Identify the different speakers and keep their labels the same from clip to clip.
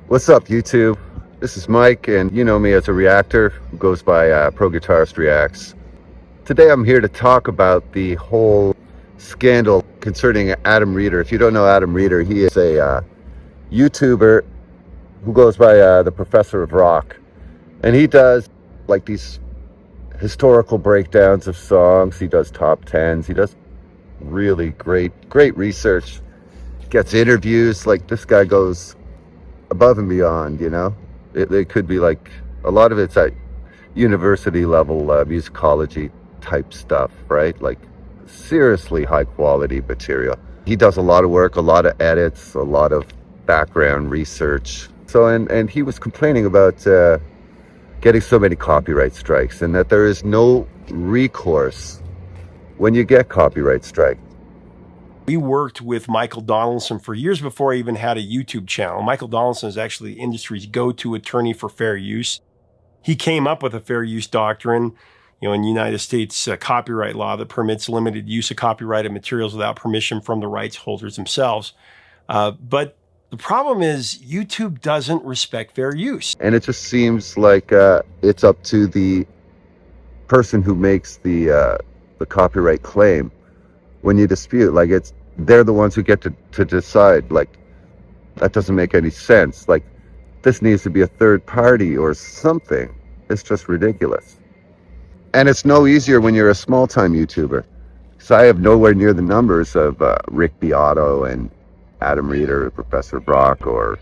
Speaker 1: What's up, YouTube? This is Mike, and you know me as a reactor who goes by Pro Guitarist Reacts. Today I'm here to talk about the whole scandal concerning Adam Reeder. If you don't know Adam Reeder, he is a YouTuber who goes by the Professor of Rock. And he does like these historical breakdowns of songs. He does top tens. He does really great research. Gets interviews. Like, this guy goes above and beyond, you know. It could be like, a lot of it's at university level musicology type stuff, right? Like, seriously high quality material. He does a lot of work, a lot of edits, a lot of background research. So, and he was complaining about getting so many copyright strikes, and that there is no recourse when you get copyright strike.
Speaker 2: We worked with Michael Donaldson for years before I even had a YouTube channel. Michael Donaldson is actually the industry's go-to attorney for fair use. He came up with a fair use doctrine, in the United States copyright law that permits limited use of copyrighted materials without permission from the rights holders themselves. But the problem is YouTube doesn't respect fair use.
Speaker 1: And it just seems like it's up to the person who makes the copyright claim when you dispute. Like, they're the ones who get to decide. Like, that doesn't make any sense. Like, this needs to be a third party or something. It's just ridiculous. And it's no easier when you're a small-time YouTuber. So I have nowhere near the numbers of Rick Beato and Adam Reeder, Professor Brock, or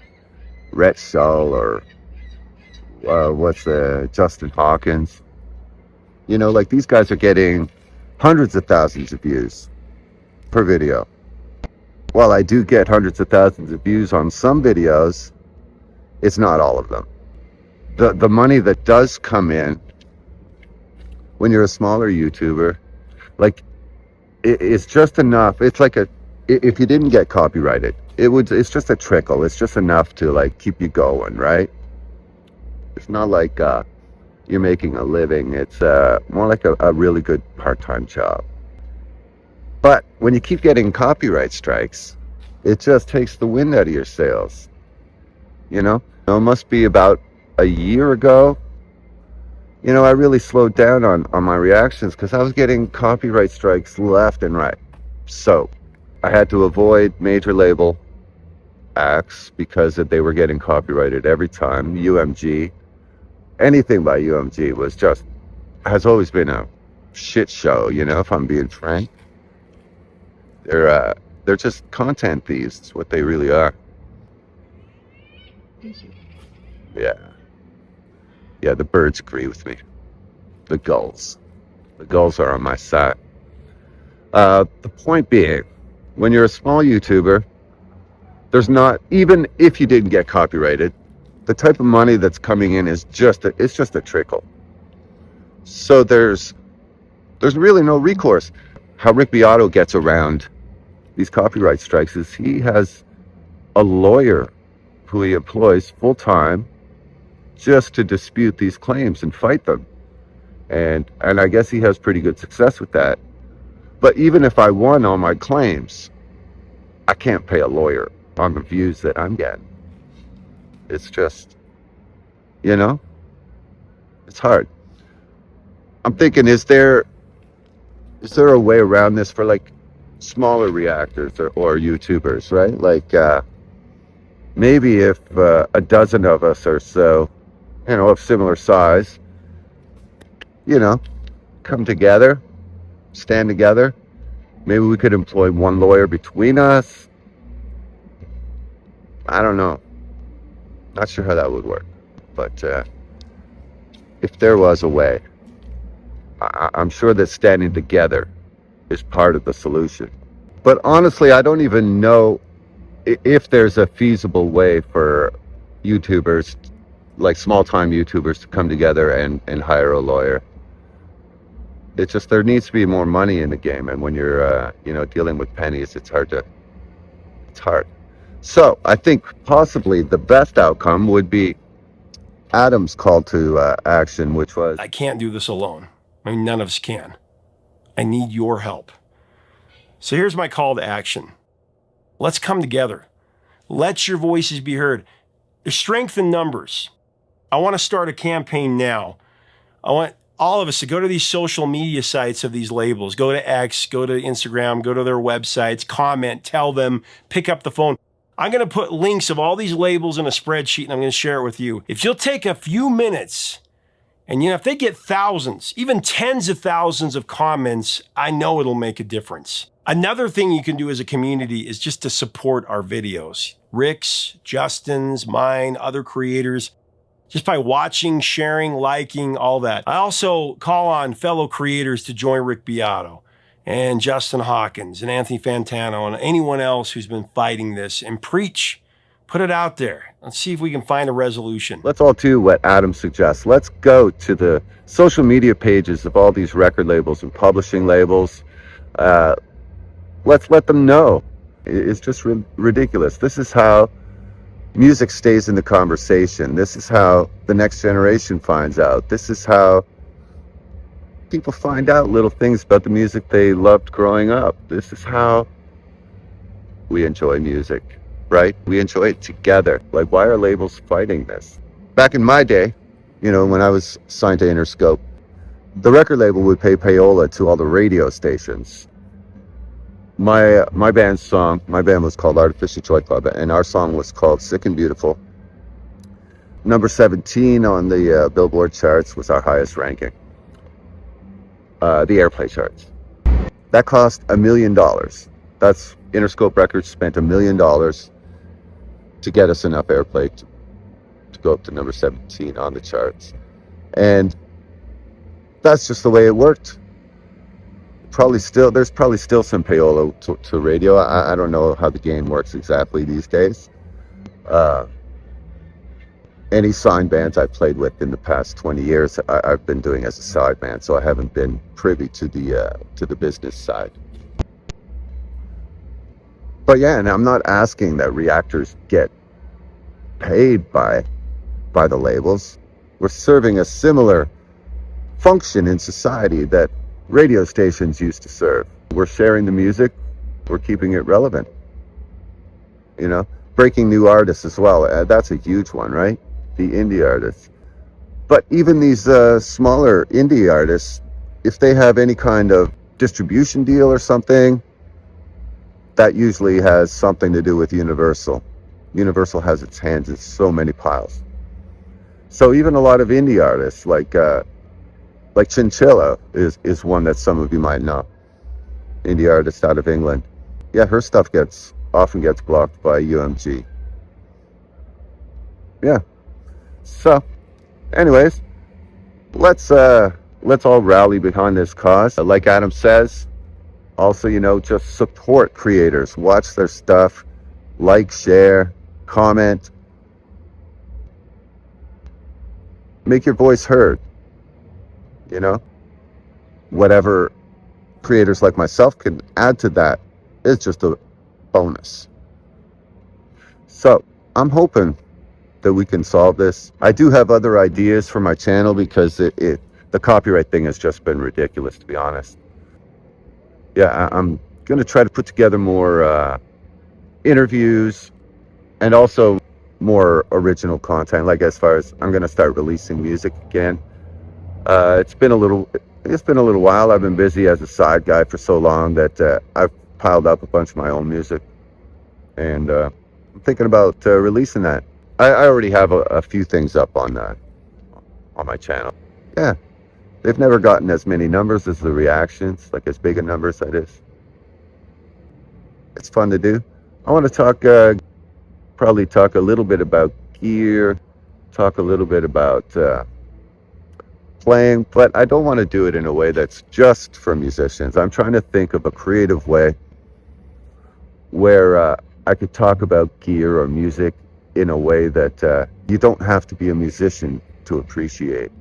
Speaker 1: Rhett Schull, or Justin Hawkins. Like, these guys are getting hundreds of thousands of views per video. While I do get hundreds of thousands of views on some videos, it's not all of them. The money that does come in when you're a smaller YouTuber, like, it's just enough. It's like if you didn't get copyrighted, it's just a trickle. It's just enough to, like, keep you going, right? It's not like you're making a living. It's more like a really good part-time job. But when you keep getting copyright strikes, it just takes the wind out of your sails. It must be about a year ago. I really slowed down on my reactions because I was getting copyright strikes left and right. So I had to avoid major label acts because they were getting copyrighted every time. UMG, anything by UMG has always been a shit show, if I'm being frank. They're just content thieves. It's what they really are. Yeah, the birds agree with me. The gulls are on my side. The point being, when you're a small YouTuber, there's not, even if you didn't get copyrighted, the type of money that's coming in is just a trickle. So there's really no recourse. How Rick Beato gets around these copyright strikes is he has a lawyer who he employs full time just to dispute these claims and fight them. And I guess he has pretty good success with that. But even if I won all my claims, I can't pay a lawyer on the views that I'm getting. It's just, it's hard. I'm thinking, is there a way around this for, like, smaller reactors or YouTubers, right? Like, maybe if a dozen of us or so, of similar size, come together, stand together, maybe we could employ one lawyer between us. I don't know. Not sure how that would work. But if there was a way, I'm sure that standing together is part of the solution. But honestly, I don't even know if there's a feasible way for YouTubers, like small-time YouTubers, to come together and hire a lawyer. It's just, there needs to be more money in the game, and when you're dealing with pennies, it's hard. So I think possibly the best outcome would be Adam's call to action, which was,
Speaker 2: I can't do this alone. None of us can. I need your help. So here's my call to action. Let's come together. Let your voices be heard. There's strength in numbers. I want to start a campaign now. I want all of us to go to these social media sites of these labels. Go to X, go to Instagram, go to their websites, comment, tell them, pick up the phone. I'm going to put links of all these labels in a spreadsheet and I'm going to share it with you. If you'll take a few minutes and, if they get thousands, even tens of thousands of comments, I know it'll make a difference. Another thing you can do as a community is just to support our videos. Rick's, Justin's, mine, other creators. Just by watching, sharing, liking, all that. I also call on fellow creators to join Rick Beato and Justin Hawkins and Anthony Fantano and anyone else who's been fighting this, and preach. Put it out there. Let's see if we can find a resolution.
Speaker 1: Let's all do what Adam suggests. Let's go to the social media pages of all these record labels and publishing labels. Let's let them know. It's just ridiculous. This is how music stays in the conversation. This is how the next generation finds out. This is how people find out little things about the music they loved growing up. This is how we enjoy music, right? We enjoy it together. Like, why are labels fighting this? Back in my day, when I was signed to Interscope, the record label would pay payola to all the radio stations. My band was called Artificial Joy Club, and our song was called Sick and Beautiful. Number 17 on the Billboard charts was our highest ranking. The airplay charts. That cost $1 million. That's Interscope Records spent $1 million to get us enough airplay to go up to number 17 on the charts. And that's just the way it worked. There's probably still some payola to radio. I don't know how the game works exactly these days. Any signed bands I've played with in the past 20 years, I've been doing as a side band, so I haven't been privy to the business side. But yeah, and I'm not asking that reactors get paid by the labels. We're serving a similar function in society that radio stations used to serve. We're sharing the music, we're keeping it relevant. Breaking new artists as well. That's a huge one, right? The indie artists. But even these smaller indie artists, if they have any kind of distribution deal or something, that usually has something to do with Universal. Universal has its hands in so many piles. So even a lot of indie artists, like Chinchilla is one that some of you might know. Indie artist out of England. Yeah, her stuff often gets blocked by UMG. Yeah. So, anyways, let's all rally behind this cause. Like Adam says, also, just support creators. Watch their stuff. Like, share, comment. Make your voice heard. Whatever creators like myself can add to that is just a bonus. So I'm hoping that we can solve this. I do have other ideas for my channel because the copyright thing has just been ridiculous, to be honest. Yeah, I'm going to try to put together more interviews and also more original content. Like, as far as I'm going to start releasing music again. It's been a little while. I've been busy as a side guy for so long that I've piled up a bunch of my own music, and I'm thinking about releasing that. I already have a few things up on my channel. Yeah, they've never gotten as many numbers as the reactions, like as big a numbers, that is. It's fun to do. I want to probably talk a little bit about gear, talk a little bit about playing, but I don't want to do it in a way that's just for musicians. I'm trying to think of a creative way where I could talk about gear or music in a way that you don't have to be a musician to appreciate.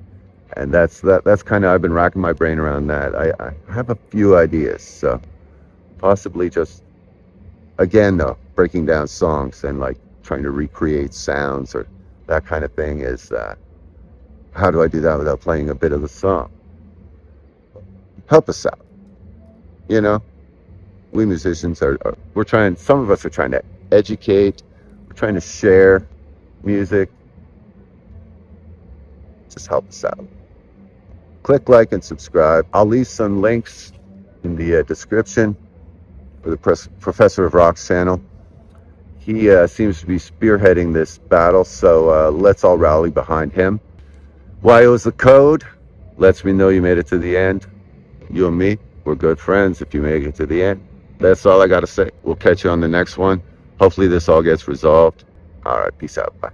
Speaker 1: And that's kind of, I've been racking my brain around that. I have a few ideas, so possibly just, again though, breaking down songs and like trying to recreate sounds or that kind of thing is how do I do that without playing a bit of the song? Help us out. We musicians we're trying, some of us are trying to educate, we're trying to share, music. Just help us out. Click like and subscribe. I'll leave some links in the description for the Professor of Rock's channel. He seems to be spearheading this battle, so let's all rally behind him. YO's the code. Lets me know you made it to the end. You and me, we're good friends if you make it to the end. That's all I got to say. We'll catch you on the next one. Hopefully this all gets resolved. All right, peace out. Bye.